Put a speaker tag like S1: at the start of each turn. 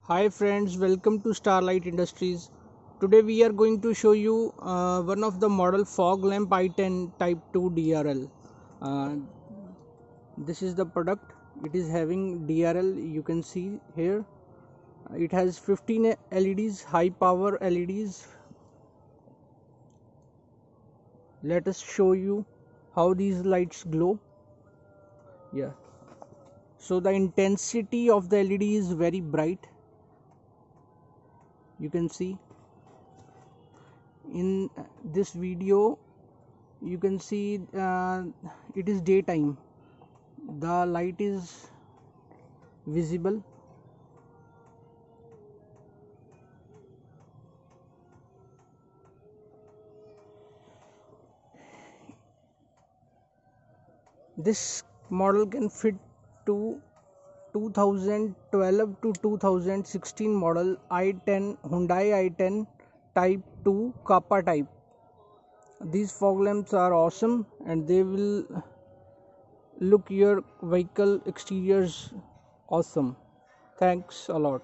S1: Hi friends, welcome to Starlight Industries. Today we are going to show you one of the model fog lamp i10 type 2 DRL. Uh, this is the product. It is having DRL, you can see here. It has 15 LEDs, high power LEDs. Let us show you how these lights glow. Yeah. So the intensity of the LED is very bright. You can see in this video you can see it is daytime, the light is visible. This model can fit to 2012 to 2016 model i10 Hyundai i10 type 2 Kappa type. These fog lamps are awesome and they will look your vehicle exteriors awesome. Thanks a lot.